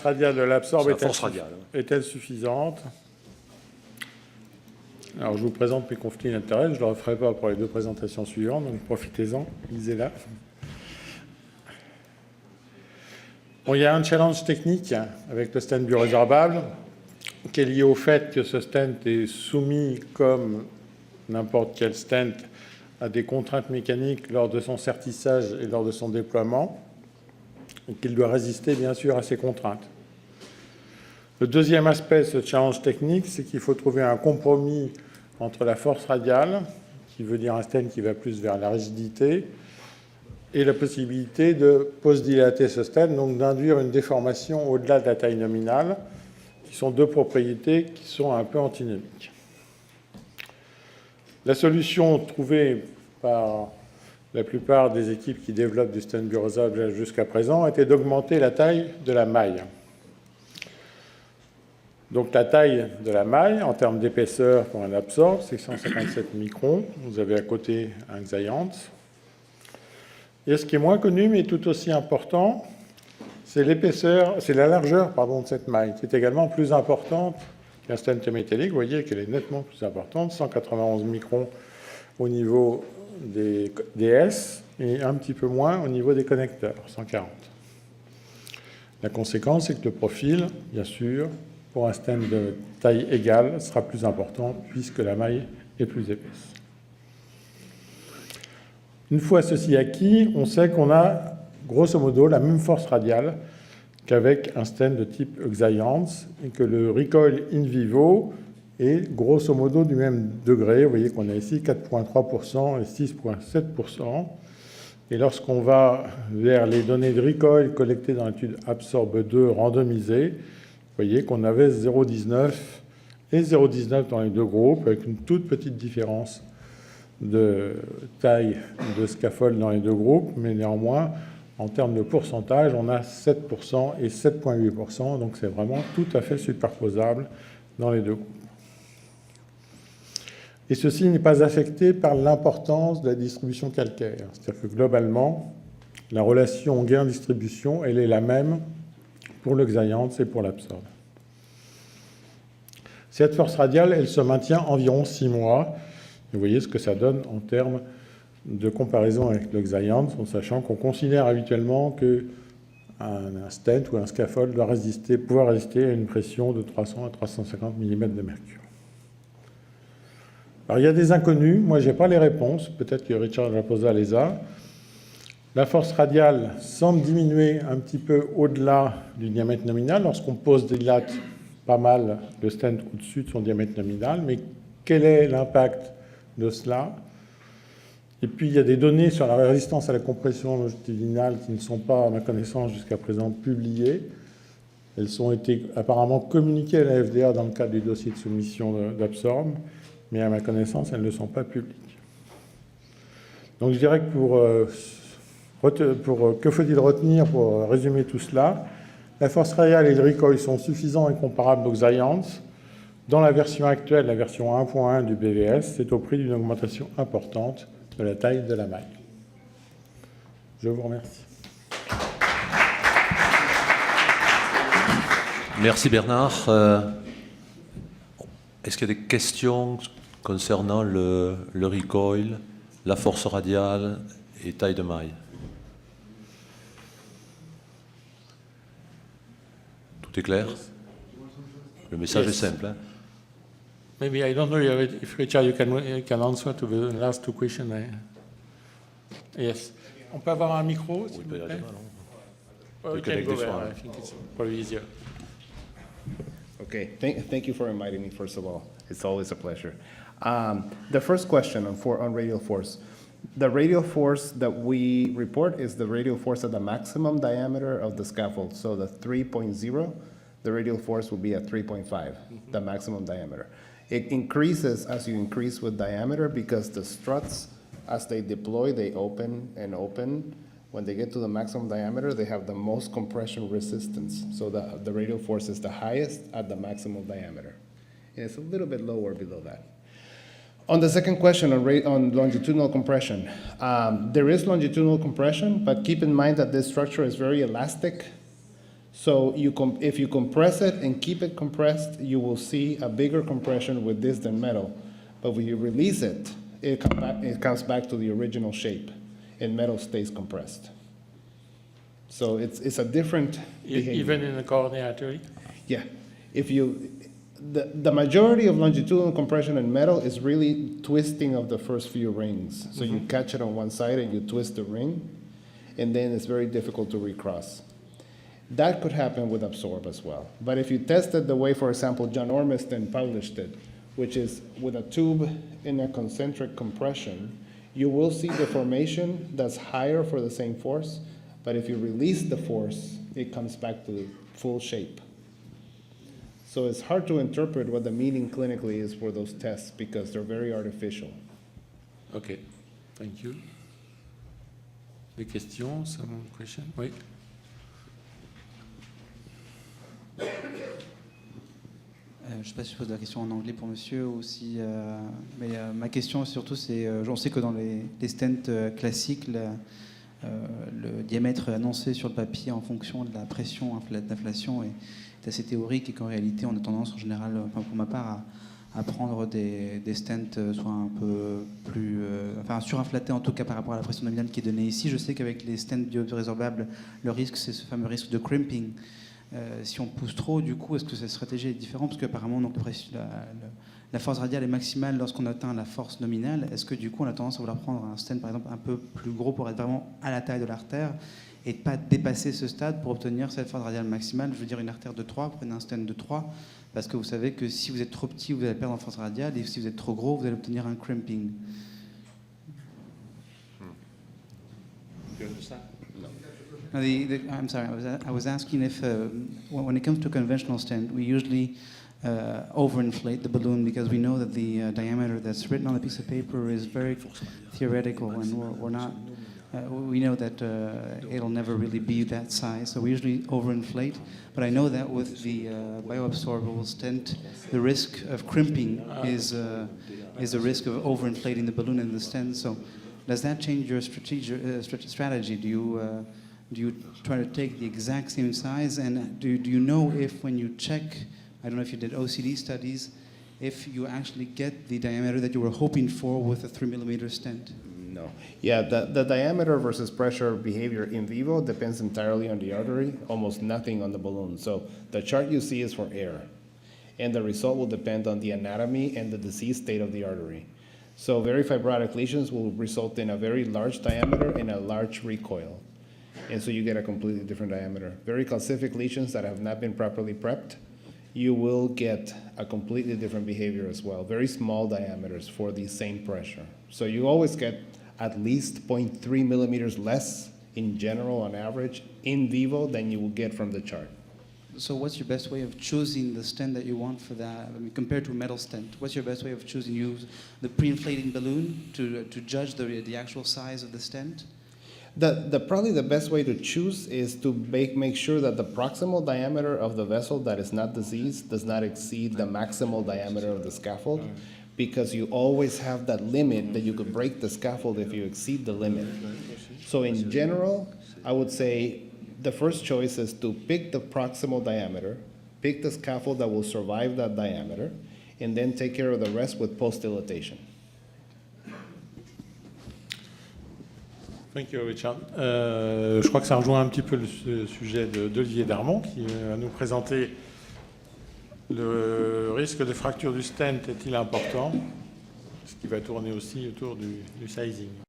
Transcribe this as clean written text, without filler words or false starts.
radiale de l'absorbe la force radiale. Est-elle suffisante? Alors, je vous présente mes conflits d'intérêts. Je ne le referai pas pour les deux présentations suivantes, donc profitez-en, lisez-la. Bon, il y a un challenge technique avec le stent biorésorbable qui est lié au fait que ce stent est soumis, comme n'importe quel stent, à des contraintes mécaniques lors de son sertissage et lors de son déploiement, et qu'il doit résister, bien sûr, à ces contraintes. Le deuxième aspect de ce challenge technique, c'est qu'il faut trouver un compromis entre la force radiale, qui veut dire un stent qui va plus vers la rigidité, et la possibilité de post-dilater ce stent, donc d'induire une déformation au-delà de la taille nominale, qui sont deux propriétés qui sont un peu antinomiques. La solution trouvée par la plupart des équipes qui développent du stent biorésorbable jusqu'à présent était d'augmenter la taille de la maille. Donc la taille de la maille, en termes d'épaisseur pour un absorbe, c'est 157 microns. Vous avez à côté un Xience. Et ce qui est moins connu, mais tout aussi important, c'est l'épaisseur, c'est la largeur de cette maille, qui est également plus importante qu'un stent métallique. Vous voyez qu'elle est nettement plus importante, 191 microns au niveau des S et un petit peu moins au niveau des connecteurs, 140. La conséquence, c'est que le profil, bien sûr, pour un stent de taille égale, sera plus important puisque la maille est plus épaisse. Une fois ceci acquis, on sait qu'on a grosso modo la même force radiale qu'avec un stent de type Xience et que le recoil in vivo est grosso modo du même degré. Vous voyez qu'on a ici 4,3% et 6,7%. Et lorsqu'on va vers les données de recoil collectées dans l'étude Absorb 2 randomisée, vous voyez qu'on avait 0,19 et 0,19 dans les deux groupes, avec une toute petite différence de taille de scaffold dans les deux groupes, mais néanmoins, en termes de pourcentage, on a 7% et 7,8%, donc c'est vraiment tout à fait superposable dans les deux groupes. Et ceci n'est pas affecté par l'importance de la distribution calcaire. C'est-à-dire que globalement, la relation gain-distribution, elle est la même pour le Xience et pour l'Absorb. Cette force radiale, elle se maintient environ 6 mois. Vous voyez ce que ça donne en termes de comparaison avec le Xience, en sachant qu'on considère habituellement qu'un stent ou un scaffold doit pouvoir résister à une pression de 300 à 350 mm de mercure. Alors, il y a des inconnus. Moi, je n'ai pas les réponses. Peut-être que Richard Raposa les a. La force radiale semble diminuer un petit peu au-delà du diamètre nominal lorsqu'on pose des lattes pas mal le stent au-dessus de son diamètre nominal. Mais quel est l'impact de cela? Et puis, il y a des données sur la résistance à la compression longitudinale qui ne sont pas, à ma connaissance, jusqu'à présent publiées. Elles ont été apparemment communiquées à la FDA dans le cadre du dossier de soumission d'Absorb, mais à ma connaissance, elles ne sont pas publiques. Donc, je dirais que que faut-il retenir pour résumer tout cela? La force radiale et le recoil sont suffisants et comparables aux Xience. Dans la version actuelle, la version 1.1 du BVS, c'est au prix d'une augmentation importante de la taille de la maille. Je vous remercie. Merci Bernard. Est-ce qu'il y a des questions concernant le recoil, la force radiale et taille de maille? Tout est clair? Le message est simple. Hein? Maybe I don't know if Richard, you can answer to the last two questions. Yes. On peut avoir un micro, s'il vous plaît? You can go there. I think it's probably easier. Okay, thank you for inviting me, first of all. It's always a pleasure. The first question on radial force. The radial force that we report is the radial force at the maximum diameter of the scaffold. So the 3.0, the radial force will be at 3.5, the maximum diameter. It increases as you increase with diameter because the struts, as they deploy, they open and open. When they get to the maximum diameter, they have the most compression resistance. So the radial force is the highest at the maximum diameter. And it's a little bit lower below that. On the second question on longitudinal compression, there is longitudinal compression, but keep in mind that this structure is very elastic. So if you compress it and keep it compressed, you will see a bigger compression with this than metal. But when you release it, it comes back to the original shape, and metal stays compressed. So it's a different behavior. Even in the coordinate artery? Yeah. The majority of longitudinal compression in metal is really twisting of the first few rings. So you catch it on one side and you twist the ring, and then it's very difficult to recross. That could happen with Absorb as well. But if you test it the way, for example, John Ormiston published it, which is with a tube in a concentric compression, you will see deformation that's higher for the same force, but if you release the force, it comes back to full shape. So it's hard to interpret what the meaning clinically is for those tests because they're very artificial. OK, thank you. Des questions, some question? Oui. Je ne sais pas si je pose la question en anglais pour monsieur ou si... mais ma question surtout, c'est... on sait que dans les stents classiques, le diamètre annoncé sur le papier en fonction de la pression d'inflation est assez théorique et qu'en réalité, on a tendance en général, enfin pour ma part, à prendre des stents soit un peu plus... enfin surinflatés en tout cas par rapport à la pression nominale qui est donnée ici. Je sais qu'avec les stents biorésorbables, le risque, c'est ce fameux risque de crimping. Si on pousse trop, du coup, est-ce que cette stratégie est différente? Parce qu'apparemment, donc, la force radiale est maximale lorsqu'on atteint la force nominale. Est-ce que du coup, on a tendance à vouloir prendre un stent, par exemple, un peu plus gros pour être vraiment à la taille de l'artère et de ne pas dépasser ce stade pour obtenir cette force radiale maximale? Je veux dire, une artère de 3, prenez un stent de 3, parce que vous savez que si vous êtes trop petit, vous allez perdre en force radiale, et si vous êtes trop gros, vous allez obtenir un crimping. No, I'm sorry, I was asking if, when it comes to conventional stent, we usually overinflate the balloon because we know that the diameter that's written on a piece of paper is very theoretical, and we're not, we know that it'll never really be that size, so we usually overinflate. But I know that with the bioabsorbable stent, the risk of crimping is the risk of overinflating the balloon in the stent. So does that change your strategy? Do you try to take the exact same size? And do you know if when you check, I don't know if you did OCD studies, if you actually get the diameter that you were hoping for with a 3mm stent? No. Yeah, the diameter versus pressure behavior in vivo depends entirely on the artery, almost nothing on the balloon. So the chart you see is for air, and the result will depend on the anatomy and the disease state of the artery. So very fibrotic lesions will result in a very large diameter and a large recoil. And so you get a completely different diameter. Very calcific lesions that have not been properly prepped, you will get a completely different behavior as well. Very small diameters for the same pressure. So you always get at least 0.3 millimeters less in general on average in vivo than you will get from the chart. So what's your best way of choosing the stent that you want for that? I mean, compared to a metal stent, what's your best way of choosing? You use the pre-inflating balloon to judge the actual size of the stent? Probably the best way to choose is to make sure that the proximal diameter of the vessel that is not diseased does not exceed the maximal diameter of the scaffold, because you always have that limit that you could break the scaffold if you exceed the limit. So in general, I would say the first choice is to pick the proximal diameter, pick the scaffold that will survive that diameter, and then take care of the rest with post-dilatation. Thank you, Richard. Je crois que ça rejoint un petit peu le sujet d'Olivier Darmon qui va nous présenter le risque de fracture du stent est-il important, ce qui va tourner aussi autour du sizing.